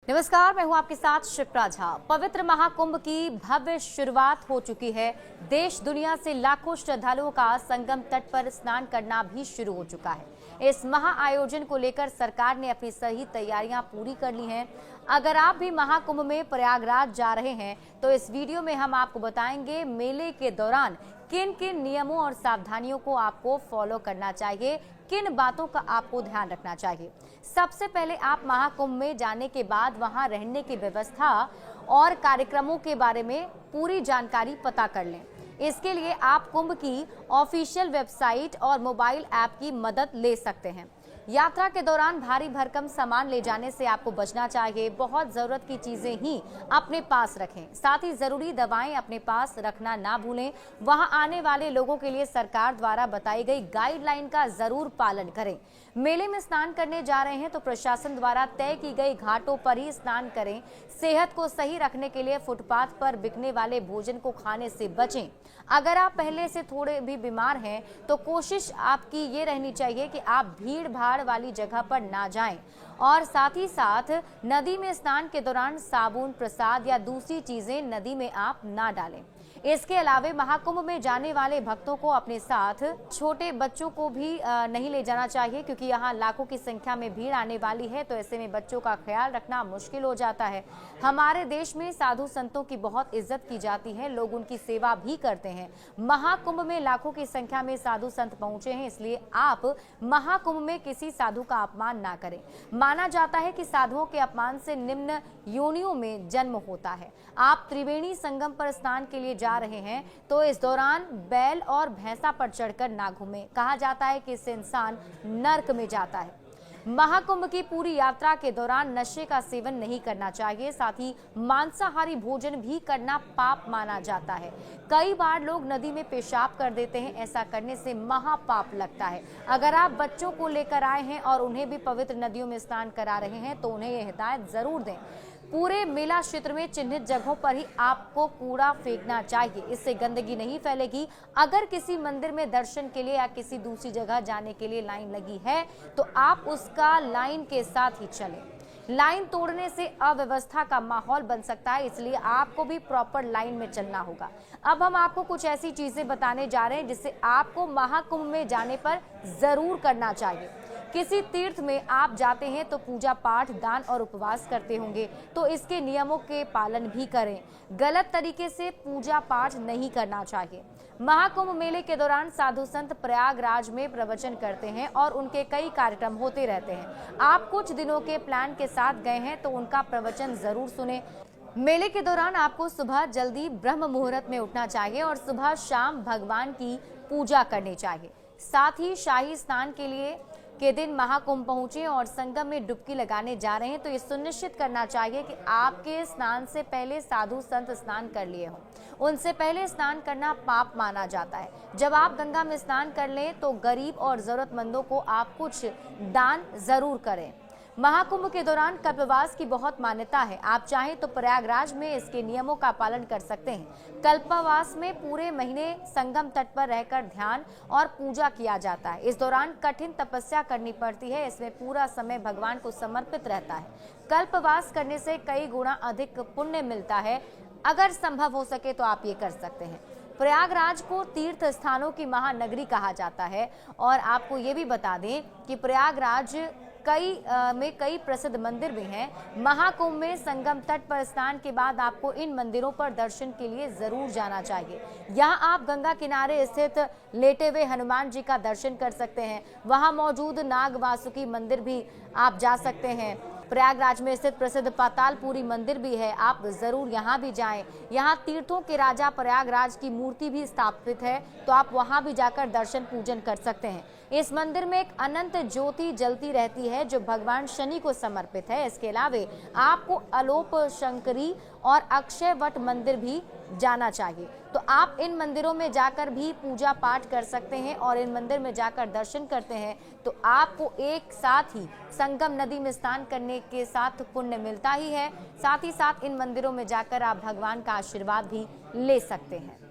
नमस्कार, मैं हूं आपके साथ शिप्रा झा। पवित्र महाकुंभ की भव्य शुरुआत हो चुकी है। देश दुनिया से लाखों श्रद्धालुओं का संगम तट पर स्नान करना भी शुरू हो चुका है। इस महा आयोजन को लेकर सरकार ने अपनी सही तैयारियां पूरी कर ली हैं। अगर आप भी महाकुंभ में प्रयागराज जा रहे हैं तो इस वीडियो में हम आपको बताएंगे मेले के दौरान किन किन नियमों और सावधानियों को आपको फॉलो करना चाहिए, किन बातों का आपको ध्यान रखना चाहिए। सबसे पहले आप महाकुंभ में जाने के बाद वहां रहने की व्यवस्था और कार्यक्रमों के बारे में पूरी जानकारी पता कर लें। इसके लिए आप कुंभ की ऑफिशियल वेबसाइट और मोबाइल ऐप की मदद ले सकते हैं। यात्रा के दौरान भारी भरकम सामान ले जाने से आपको बचना चाहिए। बहुत जरूरत की चीजें ही अपने पास रखें। साथ ही जरूरी दवाएं अपने पास रखना ना भूलें। वहां आने वाले लोगों के लिए सरकार द्वारा बताई गई गाइडलाइन का जरूर पालन करें। मेले में स्नान करने जा रहे हैं तो प्रशासन द्वारा तय की गई घाटों पर ही स्नान करें। सेहत को सही रखने के लिए फुटपाथ पर बिकने वाले भोजन को खाने से बचें। अगर आप पहले से थोड़े भी बीमार हैं तो कोशिश आपकी ये रहनी चाहिए कि आप भीड़ भाड़ वाली जगह पर ना जाएं और साथ ही साथ नदी में स्नान के दौरान साबुन, प्रसाद या दूसरी चीजें नदी में आप ना डालें। इसके अलावा महाकुंभ में जाने वाले भक्तों को अपने साथ छोटे बच्चों को भी नहीं ले जाना चाहिए, क्योंकि यहाँ लाखों की संख्या में भीड़ आने वाली है, तो ऐसे में बच्चों का ख्याल रखना मुश्किल हो जाता है। हमारे देश में साधु संतों की बहुत इज्जत की जाती है, लोग उनकी सेवा भी करते हैं। महाकुंभ में लाखों की संख्या में साधु संत पहुंचे हैं, इसलिए आप महाकुंभ में किसी साधु का अपमान ना करें। माना जाता है कि साधुओं के अपमान से निम्न योनियों में जन्म होता है। आप त्रिवेणी संगम पर स्नान के लिए जा रहे हैं तो इस दौरान बैल और भैंसा पर चढ़कर ना घूमें। कहा जाता है कि इससे इंसान नर्क में जाता है। महाकुंभ की पूरी यात्रा के दौरान नशे का सेवन नहीं करना चाहिए। साथ ही मांसाहारी भोजन भी करना पाप माना जाता है। कई बार लोग नदी में पेशाब कर देते हैं, ऐसा करने से महापाप लगता है। अगर आप बच्चों को लेकर आए हैं और उन्हें भी पवित्र नदियों में स्नान करा रहे हैं तो उन्हें यह हिदायत जरूर दें। पूरे मेला क्षेत्र में चिन्हित जगहों पर ही आपको कूड़ा फेंकना चाहिए, इससे गंदगी नहीं फैलेगी। अगर किसी मंदिर में दर्शन के लिए या किसी दूसरी जगह जाने के लिए लाइन लगी है तो आप उसका लाइन के साथ ही चलें। लाइन तोड़ने से अव्यवस्था का माहौल बन सकता है, इसलिए आपको भी प्रॉपर लाइन में चलना होगा। अब हम आपको कुछ ऐसी चीजें बताने जा रहे हैं जिससे आपको महाकुंभ में जाने पर जरूर करना चाहिए। किसी तीर्थ में आप जाते हैं तो पूजा पाठ, दान और उपवास करते होंगे, तो इसके नियमों के पालन भी करें। गलत तरीके से पूजा पाठ नहीं करना चाहिए। महाकुंभ मेले के दौरान साधु संत प्रयागराज में प्रवचन करते हैं और उनके कई कार्यक्रम होते रहते हैं। आप कुछ दिनों के प्लान के साथ गए हैं तो उनका प्रवचन जरूर सुने। मेले के दौरान आपको सुबह जल्दी ब्रह्म मुहूर्त में उठना चाहिए और सुबह शाम भगवान की पूजा करनी चाहिए। साथ ही शाही स्नान के दिन महाकुंभ पहुंचे और संगम में डुबकी लगाने जा रहे हैं तो ये सुनिश्चित करना चाहिए कि आपके स्नान से पहले साधु संत स्नान कर लिए हों। उनसे पहले स्नान करना पाप माना जाता है। जब आप गंगा में स्नान कर लें तो गरीब और जरूरतमंदों को आप कुछ दान जरूर करें। महाकुंभ के दौरान कल्पवास की बहुत मान्यता है। आप चाहें तो प्रयागराज में इसके नियमों का पालन कर सकते हैं। कल्पवास में पूरे महीने संगम तट पर रहकर ध्यान और पूजा किया जाता है। इस दौरान कठिन तपस्या करनी पड़ती है, इसमें पूरा समय भगवान को समर्पित रहता है। कल्पवास करने से कई गुना अधिक पुण्य मिलता है। अगर संभव हो सके तो आप ये कर सकते हैं। प्रयागराज को तीर्थ स्थानों की महानगरी कहा जाता है और आपको ये भी बता दें कि प्रयागराज में कई प्रसिद्ध मंदिर भी हैं। महाकुंभ में संगम तट पर स्नान के बाद आपको इन मंदिरों पर दर्शन के लिए जरूर जाना चाहिए। यहाँ आप गंगा किनारे स्थित लेटे हुए हनुमान जी का दर्शन कर सकते हैं। वहाँ मौजूद नाग वासुकी मंदिर भी आप जा सकते हैं। प्रयागराज में स्थित प्रसिद्ध पातालपुरी मंदिर भी है, आप जरूर यहाँ भी जाएं। यहाँ तीर्थों के राजा प्रयागराज की मूर्ति भी स्थापित है, तो आप वहाँ भी जाकर दर्शन पूजन कर सकते हैं। इस मंदिर में एक अनंत ज्योति जलती रहती है जो भगवान शनि को समर्पित है। इसके अलावा आपको अलोप शंकरी और अक्षय वट मंदिर भी जाना चाहिए, तो आप इन मंदिरों में जाकर भी पूजा पाठ कर सकते हैं और इन मंदिर में जाकर दर्शन करते हैं तो आपको एक साथ ही संगम नदी में स्नान करने के साथ पुण्य मिलता ही है। साथ ही साथ इन मंदिरों में जाकर आप भगवान का आशीर्वाद भी ले सकते हैं।